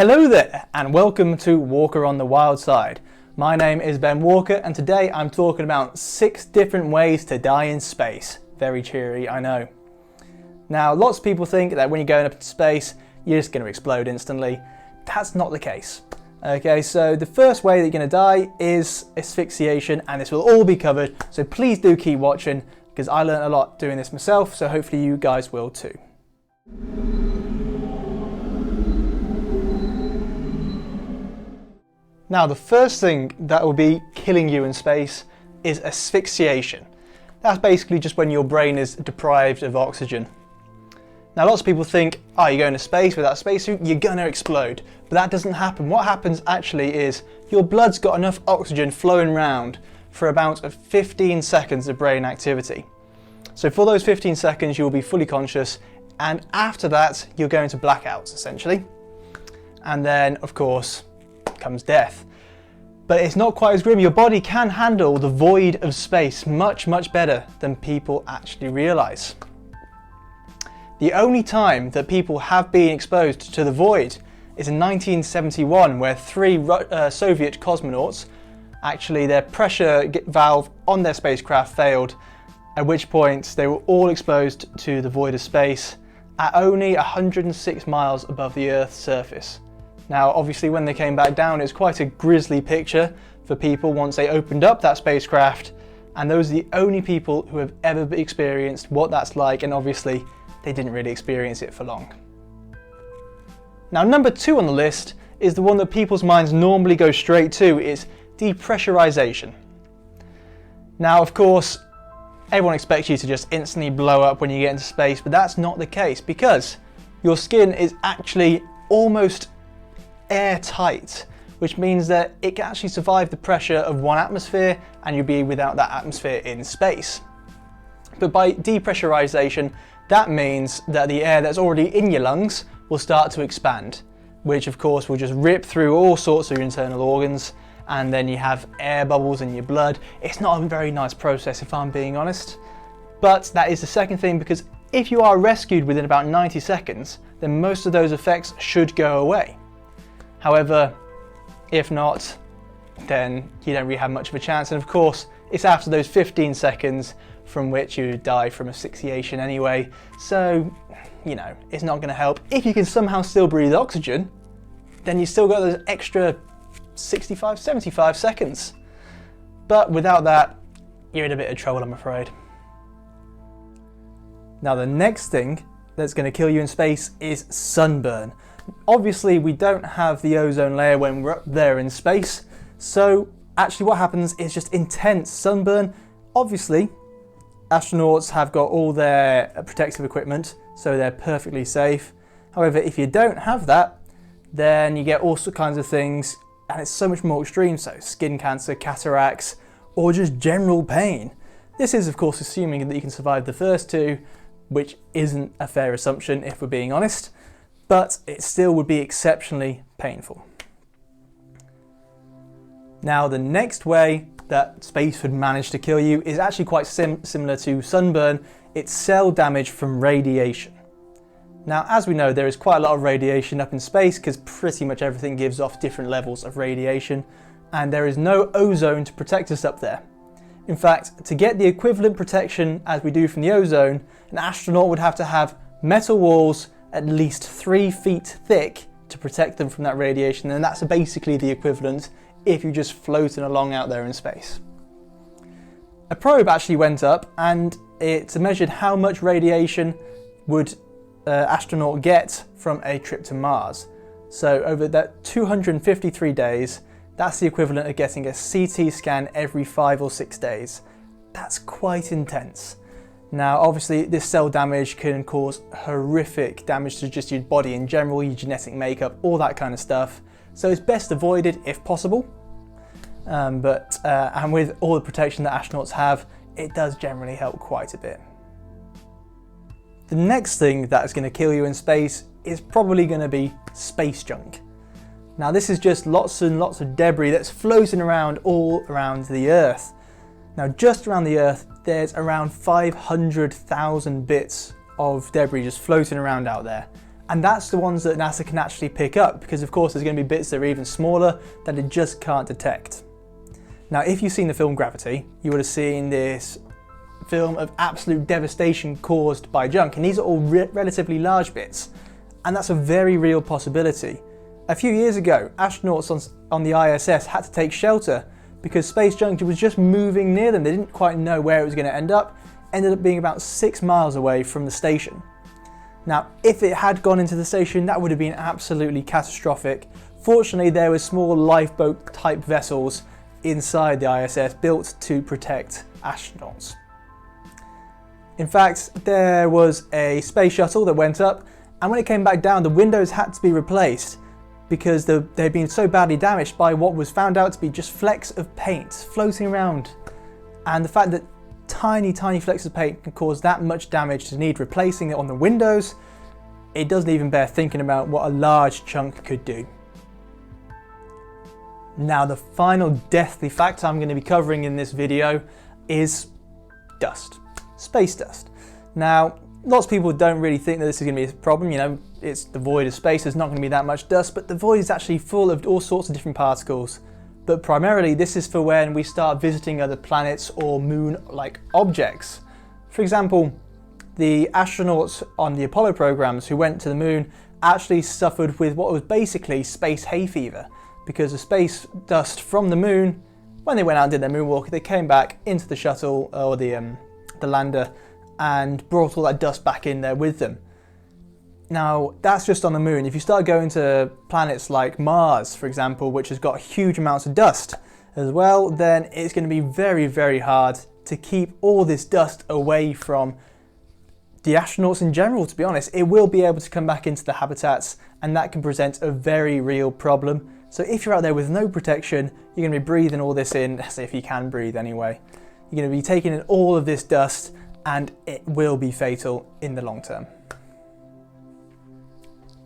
Hello there and welcome to Walker on the Wild Side. My name is Ben Walker and today I'm talking about 6 different ways to die in space. Very cheery, I know. Now lots of people think that when you're going up into space you're just going to explode instantly. That's not the case. Okay, so the first way that you're going to die is asphyxiation, and this will all be covered, so please do keep watching because I learned a lot doing this myself, so hopefully you guys will too. Now the first thing that will be killing you in space is asphyxiation. That's basically just when your brain is deprived of oxygen. Now lots of people think, oh, you're going to space without a spacesuit, you're going to explode. But that doesn't happen. What happens actually is your blood's got enough oxygen flowing around for about 15 seconds of brain activity. So for those 15 seconds you will be fully conscious, and after that you're going to blackouts essentially. And then of course comes death. But it's not quite as grim. Your body can handle the void of space much better than people actually realise. The only time that people have been exposed to the void is in 1971, where 3 Soviet cosmonauts, actually their pressure valve on their spacecraft failed, at which point they were all exposed to the void of space at only 106 miles above the Earth's surface. Now obviously when they came back down it's quite a grisly picture for people once they opened up that spacecraft, and those are the only people who have ever experienced what that's like, and obviously they didn't really experience it for long. Now number 2 on the list is the one that people's minds normally go straight to, is depressurization. Now of course everyone expects you to just instantly blow up when you get into space, but that's not the case because your skin is actually almost airtight, which means that it can actually survive the pressure of 1 atmosphere and you'll be without that atmosphere in space. But by depressurization, that means that the air that's already in your lungs will start to expand, which of course will just rip through all sorts of your internal organs, and then you have air bubbles in your blood. It's not a very nice process if I'm being honest, but that is the second thing, because if you are rescued within about 90 seconds, then most of those effects should go away. However, if not, then you don't really have much of a chance, and of course it's after those 15 seconds from which you die from asphyxiation anyway, so you know, it's not going to help. If you can somehow still breathe oxygen, then you still got those extra 65-75 seconds. But without that, you're in a bit of trouble, I'm afraid. Now the next thing that's going to kill you in space is sunburn. Obviously we don't have the ozone layer when we're up there in space, so actually what happens is just intense sunburn. Obviously astronauts have got all their protective equipment, so they're perfectly safe. However, if you don't have that, then you get all kinds of things, and it's so much more extreme, so skin cancer, cataracts, or just general pain. This is of course assuming that you can survive the first 2, which isn't a fair assumption if we're being honest, but it still would be exceptionally painful. Now the next way that space would manage to kill you is actually quite similar to sunburn. It's cell damage from radiation. Now as we know, there is quite a lot of radiation up in space because pretty much everything gives off different levels of radiation, and there is no ozone to protect us up there. In fact, to get the equivalent protection as we do from the ozone, an astronaut would have to have metal walls at least 3 feet thick to protect them from that radiation, and that's basically the equivalent if you're just floating along out there in space. A probe actually went up and it measured how much radiation would an astronaut get from a trip to Mars. So over that 253 days, that's the equivalent of getting a CT scan every 5 or 6 days. That's quite intense. Now obviously this cell damage can cause horrific damage to just your body in general, your genetic makeup, all that kind of stuff. So it's best avoided if possible, and with all the protection that astronauts have, it does generally help quite a bit. The next thing that's going to kill you in space is probably going to be space junk. Now this is just lots and lots of debris that's floating around all around the Earth. Now just around the Earth there's around 500,000 bits of debris just floating around out there, And that's the ones that NASA can actually pick up, because of course there's going to be bits that are even smaller that it just can't detect. Now, if you've seen the film Gravity, you would have seen this film of absolute devastation caused by junk, and these are all relatively large bits, and that's a very real possibility. A few years ago, astronauts on the ISS had to take shelter because space junk was just moving near them. They didn't quite know where it was going to end up. Ended up being about 6 miles away from the station. Now, if it had gone into the station, that would have been absolutely catastrophic. Fortunately, there were small lifeboat type vessels inside the ISS built to protect astronauts. In fact, there was a space shuttle that went up, and when it came back down, the windows had to be replaced because they'd been so badly damaged by what was found out to be just flecks of paint floating around. And the fact that tiny flecks of paint can cause that much damage to need replacing it on the windows, it doesn't even bear thinking about what a large chunk could do. Now, the final deathly fact I'm going to be covering in this video is dust, space dust. Now, lots of people don't really think that this is going to be a problem. You know, it's the void of space, there's not going to be that much dust, but the void is actually full of all sorts of different particles. But primarily this is for when we start visiting other planets or moon-like objects. For example, the astronauts on the Apollo programs who went to the moon actually suffered with what was basically space hay fever, because the space dust from the moon, when they went out and did their moonwalk, they came back into the shuttle or the lander and brought all that dust back in there with them. Now, that's just on the moon. If you start going to planets like Mars, for example, which has got huge amounts of dust as well, then it's going to be very hard to keep all this dust away from the astronauts in general, to be honest. It will be able to come back into the habitats, and that can present a very real problem. So if you're out there with no protection, you're going to be breathing all this in, as if you can breathe anyway. You're going to be taking in all of this dust, and it will be fatal in the long term.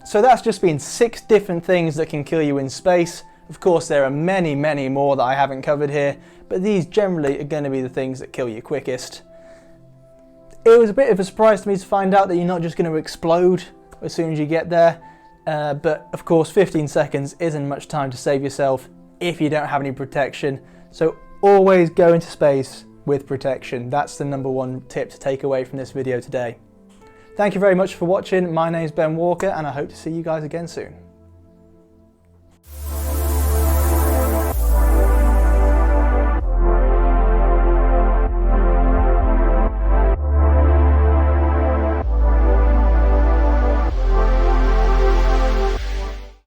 So that's just been 6 different things that can kill you in space. Of course, there are many more that I haven't covered here, but these generally are going to be the things that kill you quickest. It was a bit of a surprise to me to find out that you're not just going to explode as soon as you get there, but of course 15 seconds isn't much time to save yourself if you don't have any protection. So always go into space with protection. That's the #1 tip to take away from this video today. Thank you very much for watching. My name's Ben Walker, and I hope to see you guys again soon.